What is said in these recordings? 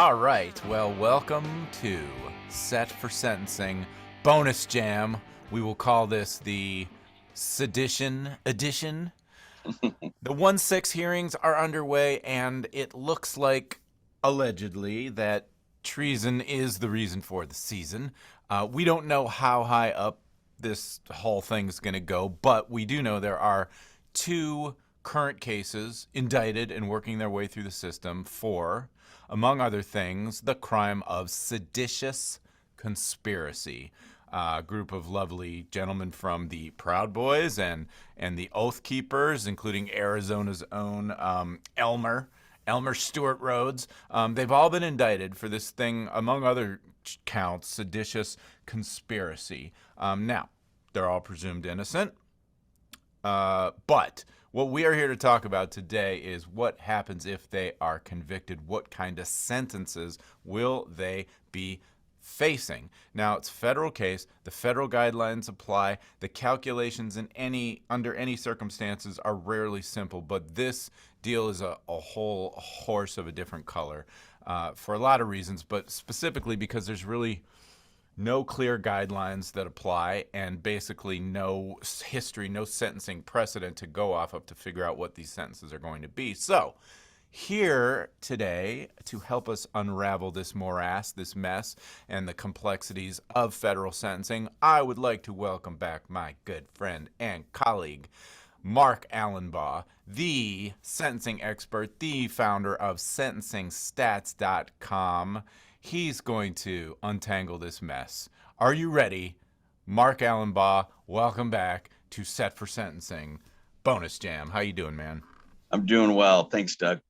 All right, well, welcome to Set for Sentencing Bonus Jam. We will call this the Sedition Edition. The 1-6 hearings are underway, and it looks like, allegedly, that treason is the reason for the season. We don't know how high up this whole thing's going to go, but we do know there are two current cases indicted and working their way through the system for, among other things, the crime of seditious conspiracy. A group of lovely gentlemen from the Proud Boys and the Oath Keepers, including Arizona's own Elmer Stewart Rhodes. They've all been indicted for this thing, among other counts, seditious conspiracy. Now, they're all presumed innocent. But what we are here to talk about today is what happens if they are convicted. What kind of sentences will they be facing? Now, it's a federal case. The federal guidelines apply. The calculations under any circumstances are rarely simple, but this deal is a whole horse of a different color for a lot of reasons, but specifically because there's really no clear guidelines that apply and basically no history, no sentencing precedent to go off of to figure out what these sentences are going to be. So here today to help us unravel this morass, this mess, and the complexities of federal sentencing, I would like to welcome back my good friend and colleague, Mark Allenbaugh, the sentencing expert, the founder of sentencingstats.com. He's going to untangle this mess. Are you ready? Mark Allenbaugh, welcome back to Set for Sentencing Bonus Jam. How you doing, man? I'm doing well. Thanks, Doug.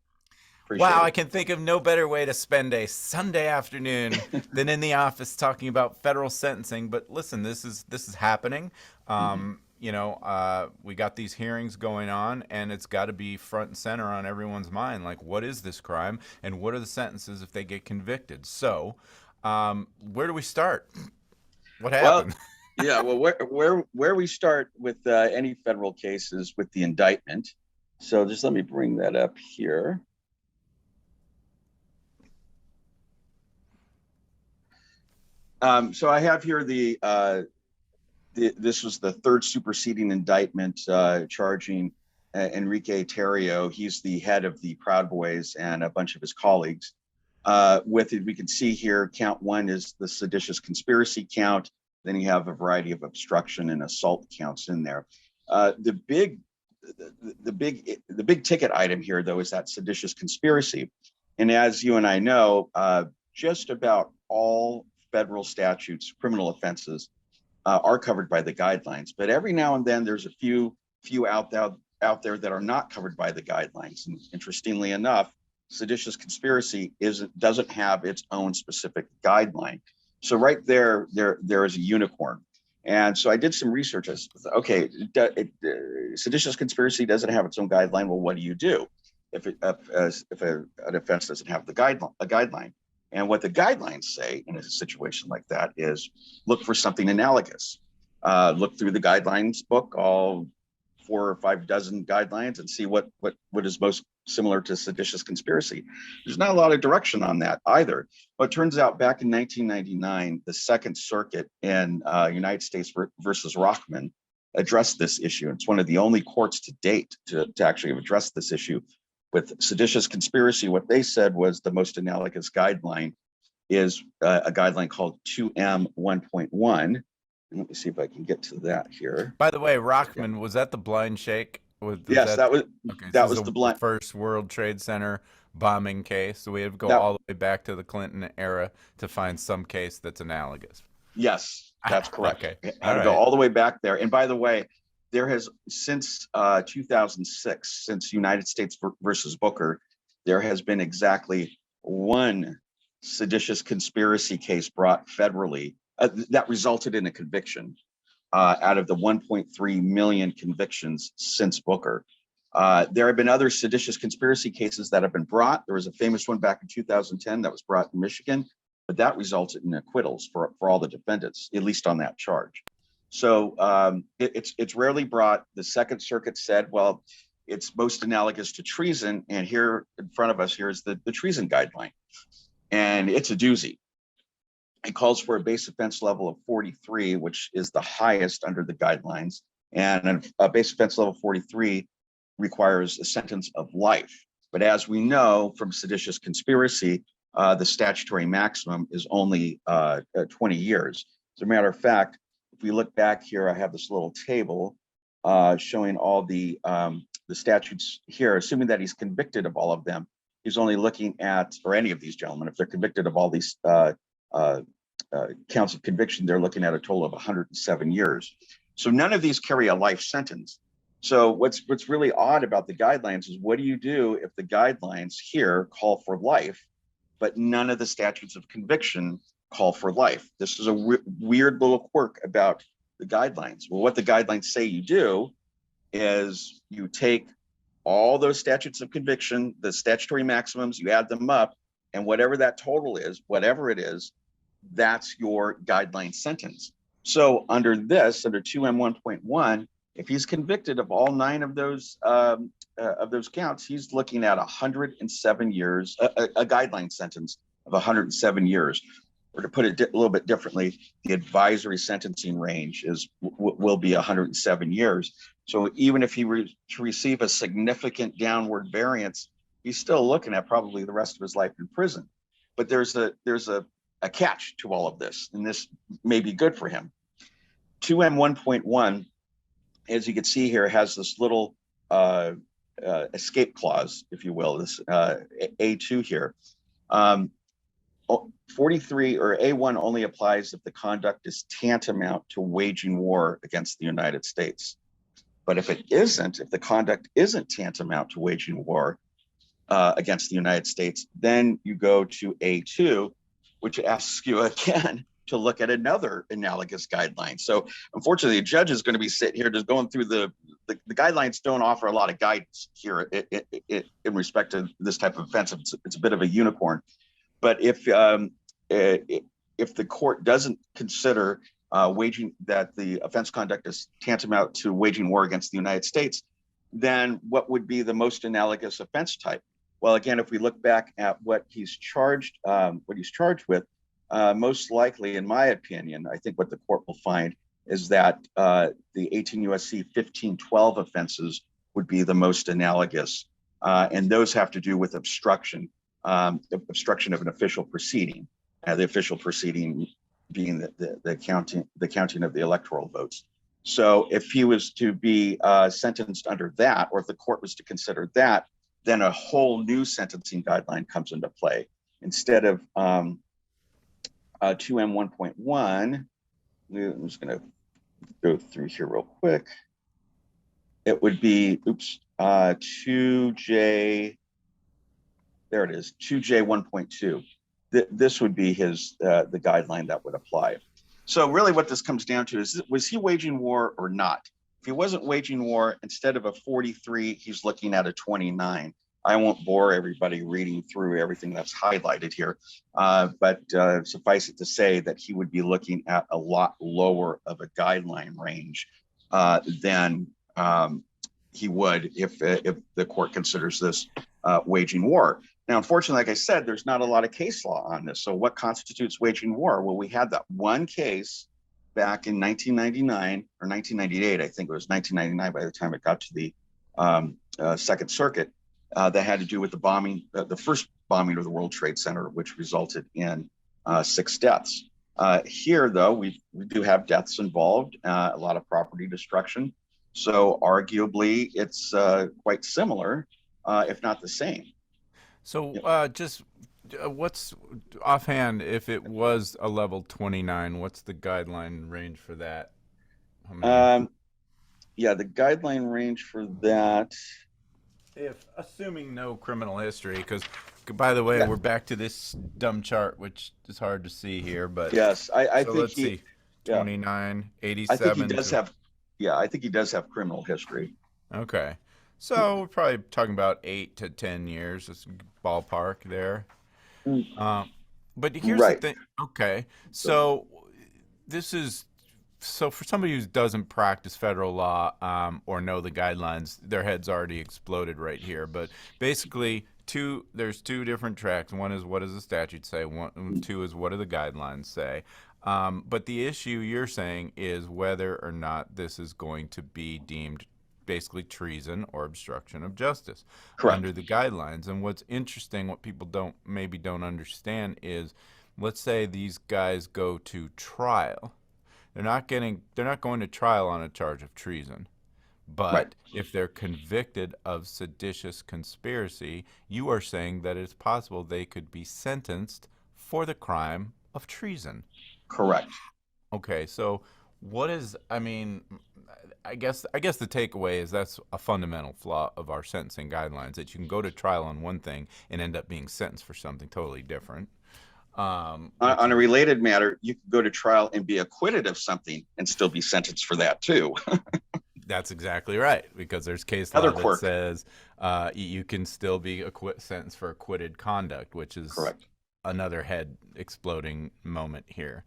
Appreciate Wow, it. I can think of no better way to spend a Sunday afternoon than in the office talking about federal sentencing. But listen, this is happening. We got these hearings going on, and it's got to be front and center on everyone's mind. Like, what is this crime, and what are the sentences if they get convicted? So, where do we start? What happened? Well, where we start with any federal case is with the indictment. So just let me bring that up here. So I have here this was the third superseding indictment charging Enrique Terrio. He's the head of the Proud Boys and a bunch of his colleagues. With it, we can see here, count one is the seditious conspiracy count. Then you have a variety of obstruction and assault counts in there. The big ticket item here, though, is that seditious conspiracy. And as you and I know, just about all federal statutes, criminal offenses, are covered by the guidelines. But every now and then, there's a few out there that are not covered by the guidelines. And interestingly enough, seditious conspiracy doesn't have its own specific guideline. So right there is a unicorn. And so I did some research. I said, okay, seditious conspiracy doesn't have its own guideline. Well, what do you do if an offense doesn't have a guideline? And what the guidelines say in a situation like that is look for something analogous. Look through the guidelines book, all 4 or 5 dozen guidelines, and see what is most similar to seditious conspiracy. There's not a lot of direction on that either. But it turns out back in 1999, the Second Circuit in United States versus Rockman addressed this issue. It's one of the only courts to date to actually have addressed this issue. With seditious conspiracy, what they said was the most analogous guideline is a guideline called 2M 1.1. Let me see if I can get to that here. By the way, Rockman, was that the blind shake? Yes, that was the blind first World Trade Center bombing case. So we have to go all the way back to the Clinton era to find some case that's analogous. Yes, that's correct. Okay. I had to go all the way back there. And by the way, there has since 2006, since United States versus Booker, there has been exactly one seditious conspiracy case brought federally that resulted in a conviction out of the 1.3 million convictions since Booker. There have been other seditious conspiracy cases that have been brought. There was a famous one back in 2010 that was brought in Michigan, but that resulted in acquittals for all the defendants, at least on that charge. So it's rarely brought. The Second Circuit said, well, it's most analogous to treason. And here in front of us, here's the treason guideline. and it's a doozy. It calls for a base offense level of 43, which is the highest under the guidelines. And a base offense level 43 requires a sentence of life. But as we know from seditious conspiracy, the statutory maximum is only 20 years. As a matter of fact, if we look back here, I have this little table showing all the statutes here, assuming that he's convicted of all of them. He's only looking at, or any of these gentlemen, if they're convicted of all these counts of conviction, they're looking at a total of 107 years. So none of these carry a life sentence. So what's really odd about the guidelines is, what do you do if the guidelines here call for life, but none of the statutes of conviction call for life? This is a weird little quirk about the guidelines. Well, what the guidelines say you do is you take all those statutes of conviction, the statutory maximums, you add them up, and whatever that total is, whatever it is, that's your guideline sentence. So under 2M1.1, if he's convicted of all 9 of those counts, he's looking at 107 years, a guideline sentence of 107 years. Or to put it a little bit differently, the advisory sentencing range will be 107 years. So even if he were to receive a significant downward variance, he's still looking at probably the rest of his life in prison. But there's a catch to all of this, and this may be good for him. 2M1.1, as you can see here, has this little escape clause, if you will, this A2 here. 43 or A1 only applies if the conduct is tantamount to waging war against the United States. But if it isn't, if the conduct isn't tantamount to waging war against the United States, then you go to A2, which asks you again to look at another analogous guideline. So unfortunately, the judge is going to be sitting here just going through the guidelines don't offer a lot of guidance here in respect to this type of offense. It's a bit of a unicorn. But if the court doesn't consider that the offense conduct is tantamount to waging war against the United States, then what would be the most analogous offense type? Well, again, if we look back at what he's charged with, most likely, in my opinion, I think what the court will find is that the 18 U.S.C. 1512 offenses would be the most analogous, and those have to do with obstruction of an official proceeding, the official proceeding being the counting of the electoral votes. So if he was to be sentenced under that, or if the court was to consider that, then a whole new sentencing guideline comes into play. Instead of 2M1.1, I'm just going to go through here real quick. It would be, 2J, there it is, 2J1.2. This would be the guideline that would apply. So really what this comes down to is, was he waging war or not? If he wasn't waging war, instead of a 43, he's looking at a 29. I won't bore everybody reading through everything that's highlighted here, but suffice it to say that he would be looking at a lot lower of a guideline range than he would if the court considers this waging war. Now, unfortunately, like I said, there's not a lot of case law on this. So what constitutes waging war? Well, we had that one case back in 1999 or 1998. I think it was 1999 by the time it got to the Second Circuit, that had to do with the bombing, the first bombing of the World Trade Center, which resulted in 6 deaths. Here, though, we do have deaths involved, a lot of property destruction. So arguably, it's quite similar, if not the same. So just what's offhand, if it was a level 29, what's the guideline range for that? Yeah, the guideline range for that, if assuming no criminal history, because by the way, we're back to this dumb chart, which is hard to see here, but yes, I so think let's see, 29, I 87. think he does have, I think he does have criminal history. Okay. So we're probably talking about 8 to 10 years, just ballpark there. But here's the thing. Okay. So so for somebody who doesn't practice federal law or know the guidelines, their head's already exploded right here. But basically, there's two different tracks. One is what does the statute say? One, two is what do the guidelines say? But the issue you're saying is whether or not this is going to be deemed basically treason or obstruction of justice Correct. under the guidelines. And what's interesting, what people don't understand is, let's say these guys go to trial. They're not going to trial on a charge of treason. But Right. if they're convicted of seditious conspiracy, you are saying that it's possible they could be sentenced for the crime of treason. Correct. Okay, so what is, I mean, I guess the takeaway is that's a fundamental flaw of our sentencing guidelines, that you can go to trial on one thing and end up being sentenced for something totally different. On a related matter, you could go to trial and be acquitted of something and still be sentenced for that too. That's exactly right, because there's case law that says you can still be sentenced for acquitted conduct, which is correct. Another head exploding moment here.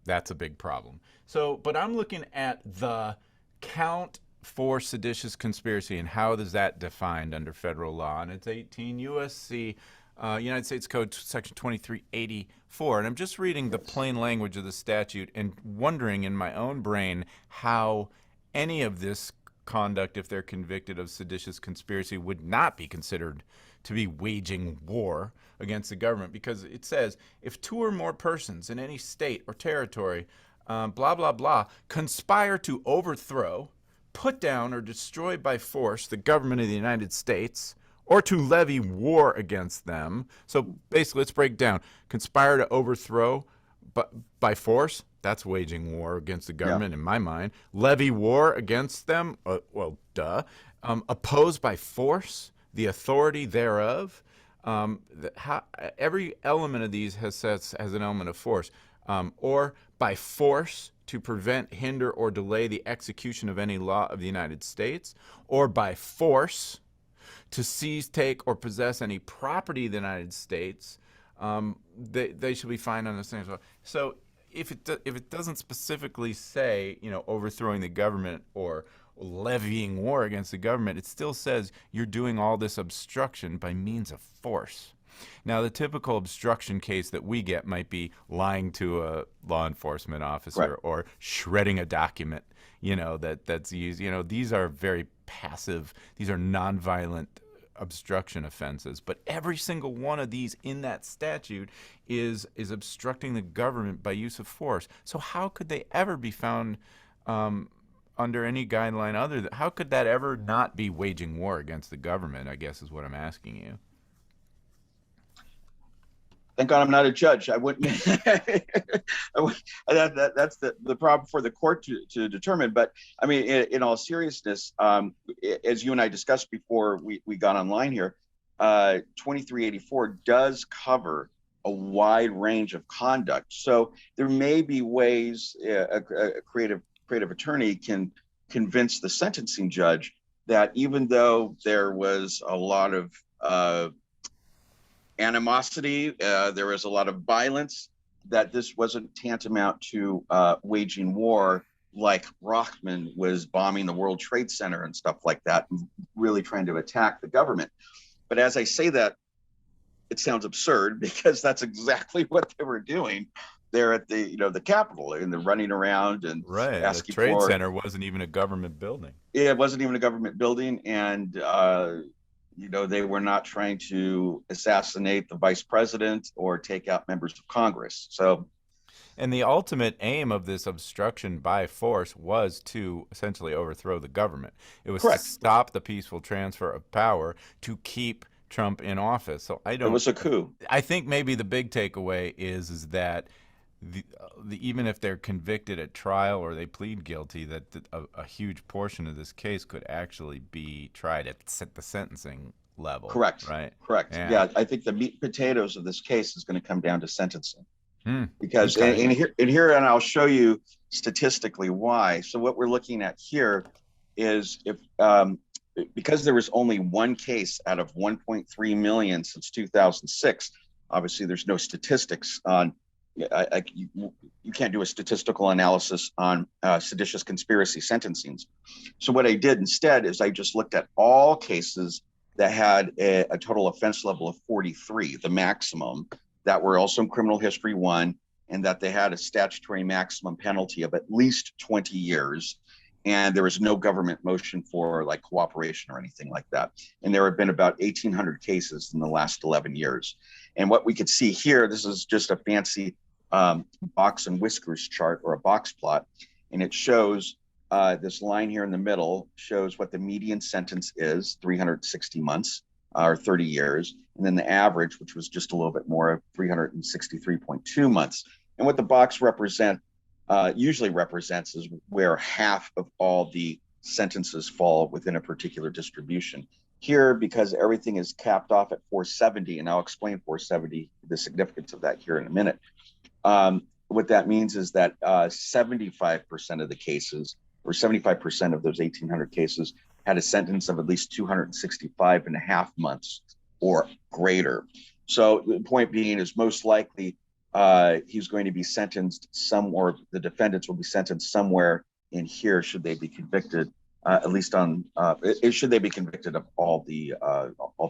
That's a big problem. So, but I'm looking at the count for seditious conspiracy and how is that defined under federal law, and it's 18 U.S.C. United States Code Section 2384, and I'm just reading the plain language of the statute and wondering in my own brain how any of this conduct, if they're convicted of seditious conspiracy, would not be considered to be waging war against the government, because it says if two or more persons in any state or territory, blah, blah, blah, conspire to overthrow, put down, or destroy by force the government of the United States, or to levy war against them. So basically, let's break down. Conspire to overthrow by force, that's waging war against the government in my mind. Levy war against them, well, duh. Oppose by force the authority thereof. Every element of these has an element of force. Or by force to prevent, hinder, or delay the execution of any law of the United States, or by force to seize, take, or possess any property of the United States. They should be fined on the same. So if it doesn't specifically say, overthrowing the government or levying war against the government, it still says you're doing all this obstruction by means of force. Now, the typical obstruction case that we get might be lying to a law enforcement officer, or shredding a document, that's used. These are very passive. These are nonviolent obstruction offenses, but every single one of these in that statute is obstructing the government by use of force. So how could they ever be found under any guideline other than, how could that ever not be waging war against the government, I guess is what I'm asking you. Thank God I'm not a judge. I wouldn't. That's the problem for the court to determine. But I mean, in all seriousness, as you and I discussed before we got online here, 2384 does cover a wide range of conduct. So there may be ways a creative attorney can convince the sentencing judge that even though there was a lot of animosity, there was a lot of violence, that this wasn't tantamount to waging war, like Rothman was bombing the World Trade Center and stuff like that, and really trying to attack the government. But as I say that, it sounds absurd, because that's exactly what they were doing there at the Capitol, and they're running around and asking the Trade for, Center wasn't even a government building. It wasn't even a government building, and they were not trying to assassinate the vice president or take out members of Congress. So, and the ultimate aim of this obstruction by force was to essentially overthrow the government. It was to stop the peaceful transfer of power, to keep Trump in office. So it was a coup. I think maybe the big takeaway is that even if they're convicted at trial or they plead guilty, that a huge portion of this case could actually be tried at the sentencing level. Correct. Right. Correct. Yeah, I think the meat and potatoes of this case is going to come down to sentencing. Because here, and I'll show you statistically why. So what we're looking at here is because there was only one case out of 1.3 million since 2006. Obviously, there's no statistics on. You can't do a statistical analysis on seditious conspiracy sentencings. So what I did instead is I just looked at all cases that had a total offense level of 43, the maximum, that were also in criminal history 1, and that they had a statutory maximum penalty of at least 20 years. And there was no government motion for like cooperation or anything like that. And there have been about 1,800 cases in the last 11 years. And what we could see here, this is just a fancy box and whiskers chart or a box plot. And it shows this line here in the middle shows what the median sentence is, 360 months or 30 years. And then the average, which was just a little bit more, 363.2 months. And what the box usually represents is where half of all the sentences fall within a particular distribution. Here, because everything is capped off at 470, and I'll explain 470, the significance of that here in a minute. What that means is that 75% of the cases, or 75% of those 1,800 cases, had a sentence of at least 265 and a half months or greater. So the point being is most likely he's going to be sentenced or the defendants will be sentenced somewhere in here should they be convicted, at least on should they be convicted of all the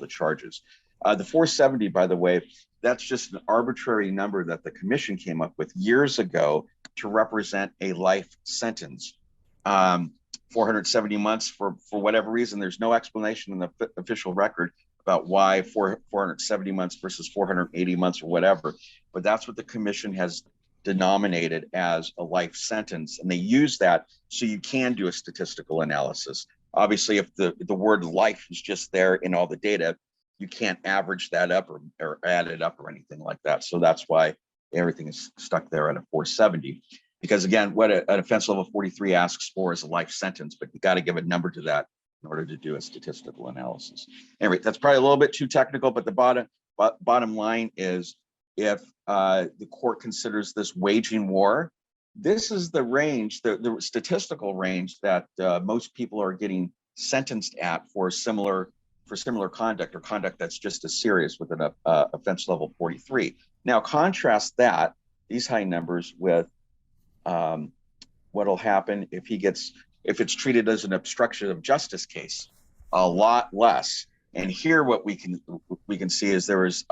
charges. The 470, by the way, that's just an arbitrary number that the commission came up with years ago to represent a life sentence. 470 months for whatever reason. There's no explanation in the official record about why 470 months versus 480 months or whatever, but that's what the commission has denominated as a life sentence, and they use that so you can do a statistical analysis. Obviously, if the word life is just there in all the data, you can't average that up or add it up or anything like that. So that's why everything is stuck there at a 470. Because again, what an offense level 43 asks for is a life sentence, but you got to give a number to that in order to do a statistical analysis. Anyway, that's probably a little bit too technical, but the bottom line is if the court considers this waging war, this is the range, the statistical range that most people are getting sentenced at for similar conduct or conduct that's just as serious with an offense level 43. Now contrast these high numbers with what'll happen if it's treated as an obstruction of justice case, a lot less. And here what we can see is there was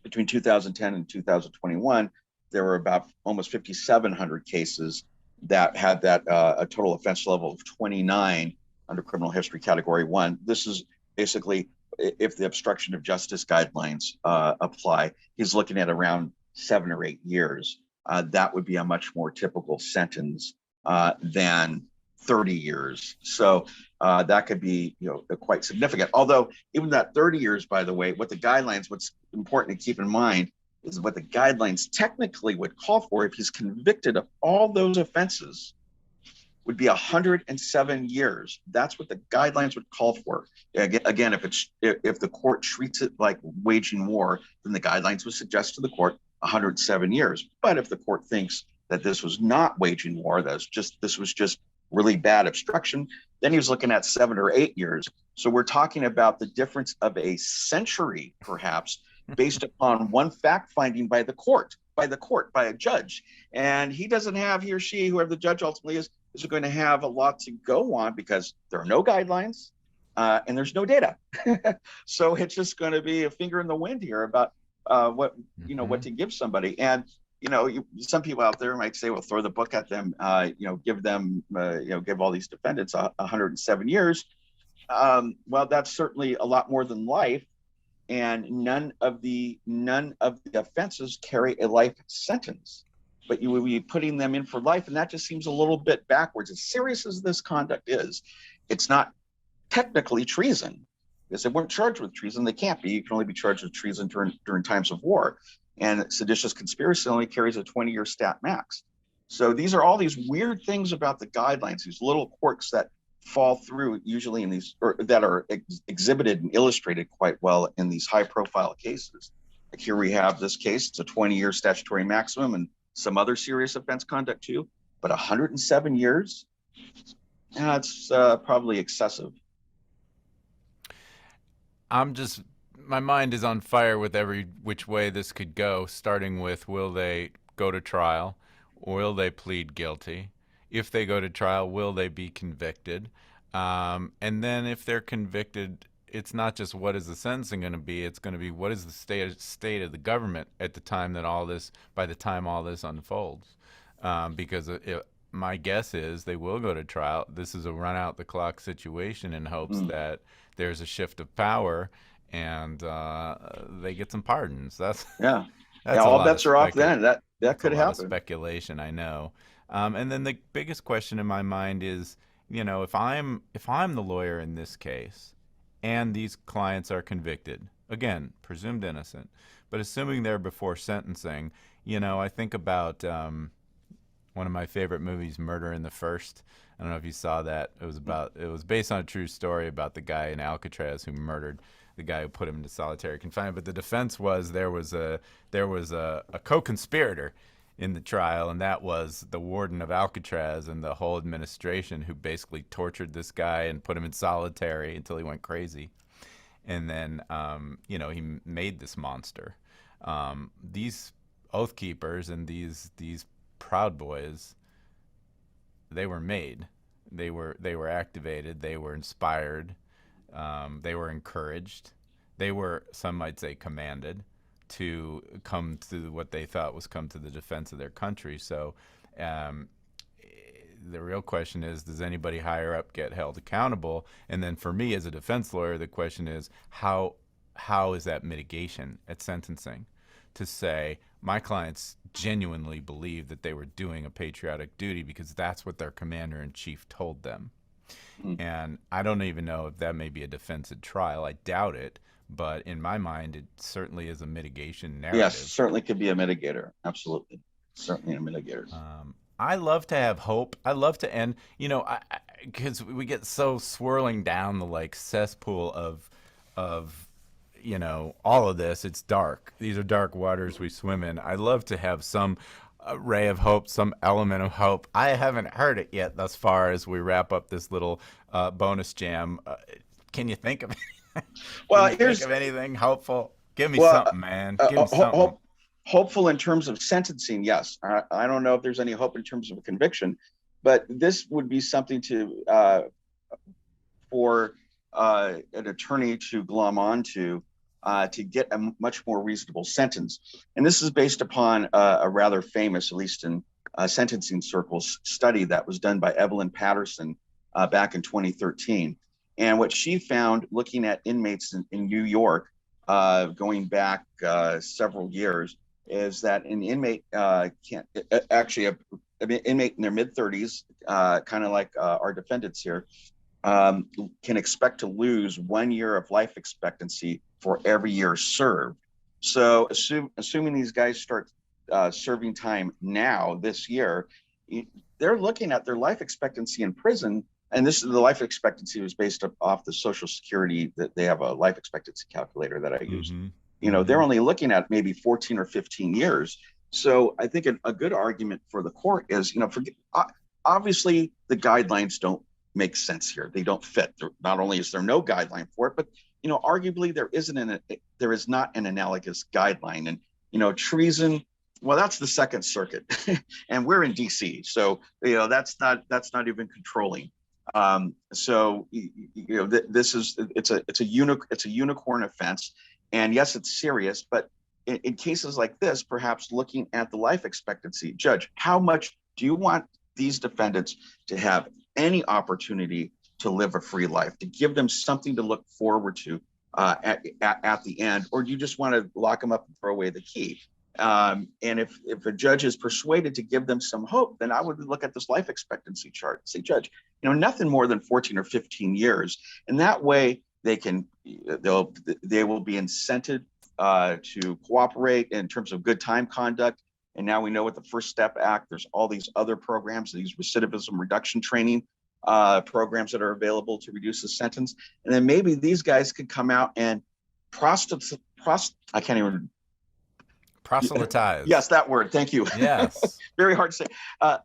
between 2010 and 2021, there were about almost 5,700 cases that had that a total offense level of 29 under criminal history category 1. This is basically if the obstruction of justice guidelines apply, he's looking at around 7 or 8 years. That would be a much more typical sentence than 30 years. So that could be, quite significant. Although even that 30 years, by the way, what's important to keep in mind is what the guidelines technically would call for if he's convicted of all those offenses would be 107 years. That's what the guidelines would call for. Again, if the court treats it like waging war, then the guidelines would suggest to the court 107 years. But if the court thinks that this was not waging war, this was just really bad obstruction, then he was looking at 7 or 8 years. So we're talking about the difference of a century, perhaps, based upon one fact finding by a judge. And he or she, whoever the judge ultimately is going to have a lot to go on because there are no guidelines and there's no data. So it's just going to be a finger in the wind here about what to give somebody. And some people out there might say, well, throw the book at them, give all these defendants 107 years. Well, that's certainly a lot more than life, and none of the offenses carry a life sentence, but you would be putting them in for life, and that just seems a little bit backwards. As serious as this conduct is, it's not technically treason, because they weren't charged with treason. They can't be. You can only be charged with treason during times of war. And seditious conspiracy only carries a 20-year stat max. So these are all these weird things about the guidelines, these little quirks that fall through usually in these, or that are exhibited and illustrated quite well in these high-profile cases. Like here we have this case, it's a 20-year statutory maximum and some other serious offense conduct too, but 107 years, that's probably excessive. My mind is on fire with every which way this could go, starting with, will they go to trial? Will they plead guilty? If they go to trial, will they be convicted? And then if they're convicted, it's not just what is the sentencing going to be, it's going to be what is the state of the government at the time that all this, by the time all this unfolds. Because my guess is they will go to trial. This is a run out the clock situation in hopes that there's a shift of power and they get some pardons. That's Yeah. that's Yeah, a all lot bets of are off then. That that's a could lot of happen. speculation, I know. And then the biggest question in my mind is, if I'm the lawyer in this case, and these clients are convicted, again, presumed innocent, but assuming they're before sentencing, I think about one of my favorite movies, Murder in the First. I don't know if you saw that. It was based on a true story about the guy in Alcatraz who murdered the guy who put him into solitary confinement. But the defense was there was a co-conspirator in the trial, and that was the warden of Alcatraz and the whole administration who basically tortured this guy and put him in solitary until he went crazy. And then, he made this monster. These oath keepers and these Proud Boys, they were made. They were activated. They were inspired. They were encouraged. They were, some might say, commanded to come to what they thought was come to the defense of their country. So um, the real question is, does anybody higher up get held accountable? And then for me as a defense lawyer, the question is, how is that mitigation at sentencing? To say, my clients genuinely believe that they were doing a patriotic duty because that's what their commander in chief told them. Mm. And I don't even know if that may be a defense at trial. I doubt it. But in my mind, it certainly is a mitigation Yes, narrative. certainly could be a mitigator. Absolutely. Certainly a mitigator. I love to have hope. I love to end, because we get so swirling down the like cesspool of all of this. It's dark. These are dark waters we swim in. I love to have some ray of hope, some element of hope. I haven't heard it yet thus far as we wrap up this little bonus jam. Can you think of Can Well, you think here's of anything hopeful? Give me well, something, man. Give me something. hope, hopeful in terms of sentencing. Yes, I don't know if there's any hope in terms of a conviction, but this would be something for an attorney to glom onto to get a much more reasonable sentence. And this is based upon a rather famous, at least in sentencing circles, study that was done by Evelyn Patterson back in 2013. And what she found looking at inmates in New York going back several years is that an inmate can't actually an inmate in their mid 30s, kind of like our defendants here, can expect to lose 1 year of life expectancy for every year served. So assuming these guys start serving time now this year, they're looking at their life expectancy in prison. And this is the life expectancy was based off the Social Security, that they have a life expectancy calculator that I use. They're only looking at maybe 14 or 15 years. So I think a good argument for the court is, obviously the guidelines don't make sense here. They don't fit. Not only is there no guideline for it, but arguably there is not an analogous guideline. And treason, well, that's the Second Circuit, and we're in D.C., so that's not even controlling. This is it's a unicorn offense, and yes, it's serious, but in cases like this, perhaps looking at the life expectancy, judge, how much do you want these defendants to have any opportunity to live a free life, to give them something to look forward to at the end, or do you just want to lock them up and throw away the key? And if a judge is persuaded to give them some hope, then I would look at this life expectancy chart and say, judge, nothing more than 14 or 15 years. And that way they will be incented to cooperate in terms of good time conduct. And now we know with the First Step Act, there's all these other programs, these recidivism reduction training programs that are available to reduce the sentence. And then maybe these guys could come out and I can't even. Proselytize. Yes, that word. Thank you. Yes. Very hard to say.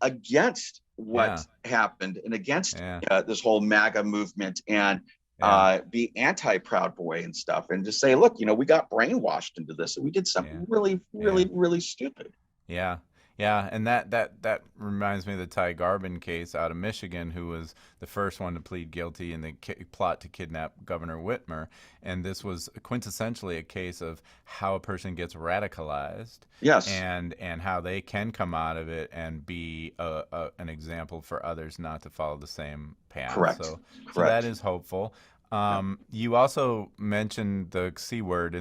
Against what happened and against this whole MAGA movement and be anti-Proudboy and stuff, and just say, look, we got brainwashed into this and we did something really, really, really stupid. Yeah. Yeah, and that reminds me of the Ty Garbin case out of Michigan, who was the first one to plead guilty in the plot to kidnap Governor Whitmer. And this was quintessentially a case of how a person gets radicalized, Yes, and how they can come out of it and be an example for others not to follow the same path. correct, So that correct. is hopeful. Yeah. You also mentioned the C word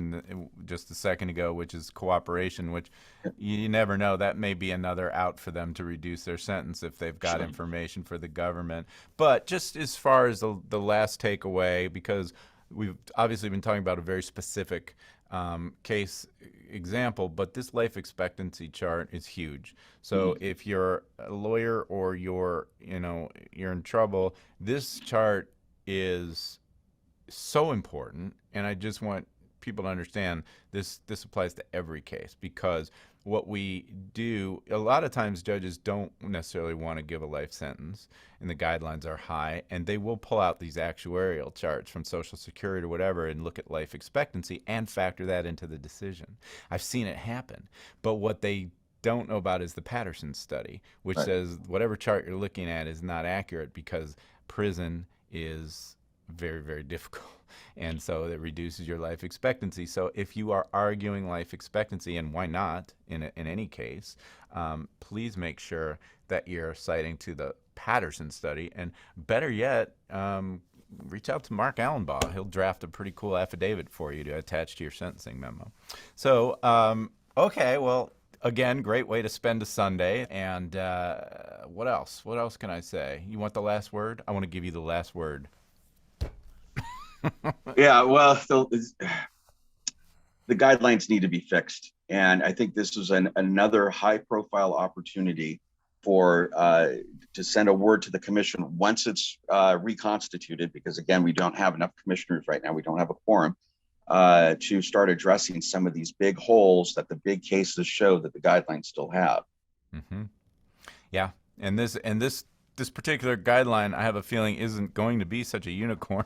just a second ago, which is cooperation, which you never know. That may be another out for them to reduce their sentence if they've got Sure. information for the government. But just as far as the last takeaway, because we've obviously been talking about a very specific case example, but this life expectancy chart is huge. So if you're a lawyer or you're in trouble, this chart is so important, and I just want people to understand this applies to every case, because what we do a lot of times, judges don't necessarily want to give a life sentence, and the guidelines are high, and they will pull out these actuarial charts from Social Security or whatever and look at life expectancy and factor that into the decision. I've seen it happen, but what they don't know about is the Patterson study, which Right. says whatever chart you're looking at is not accurate, because prison is very, very difficult. And so it reduces your life expectancy. So if you are arguing life expectancy, and why not in any case, please make sure that you're citing to the Patterson study. And better yet, reach out to Mark Allenbaugh. He'll draft a pretty cool affidavit for you to attach to your sentencing memo. So, okay, well, again, great way to spend a Sunday. And what else? What else can I say? You want the last word? I want to give you the last word. Yeah, well, the guidelines need to be fixed. And I think this is another high profile opportunity for to send a word to the commission once it's reconstituted, because again, we don't have enough commissioners right now. We don't have a quorum to start addressing some of these big holes that the big cases show that the guidelines still have. Mm-hmm. Yeah, and this particular guideline, I have a feeling, isn't going to be such a unicorn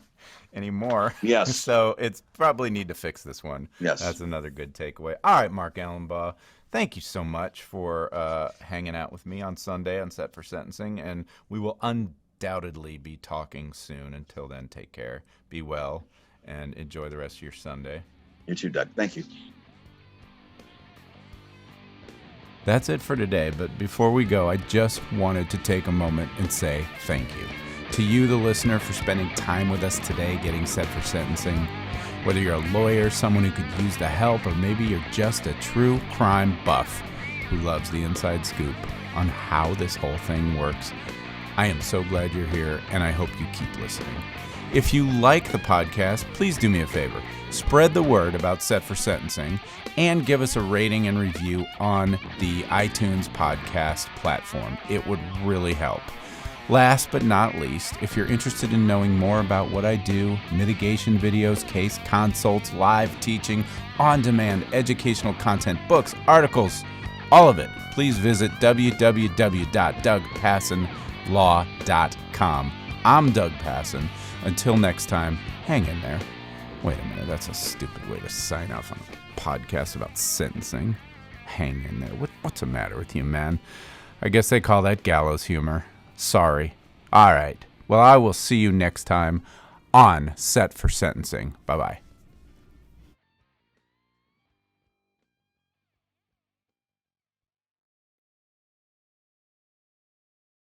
anymore. Yes. So it's probably need to fix this one. Yes. That's another good takeaway. All right, Mark Allenbaugh, thank you so much for hanging out with me on Sunday on Set for Sentencing, and we will undoubtedly be talking soon. Until then, take care, be well, and enjoy the rest of your Sunday. You too, Doug. Thank you. That's it for today, but before we go, I just wanted to take a moment and say thank you to you, the listener, for spending time with us today getting set for sentencing. Whether you're a lawyer, someone who could use the help, or maybe you're just a true crime buff who loves the inside scoop on how this whole thing works, I am so glad you're here, and I hope you keep listening. If you like the podcast, please do me a favor. Spread the word about Set for Sentencing and give us a rating and review on the iTunes podcast platform. It would really help. Last but not least, if you're interested in knowing more about what I do, mitigation videos, case consults, live teaching, on-demand educational content, books, articles, all of it, please visit www.dougpassonlaw.com. I'm Doug Passon. Until next time, hang in there. Wait a minute, that's a stupid way to sign off on a podcast about sentencing. Hang in there. What's the matter with you, man? I guess they call that gallows humor. Sorry. All right. Well, I will see you next time on Set for Sentencing. Bye-bye.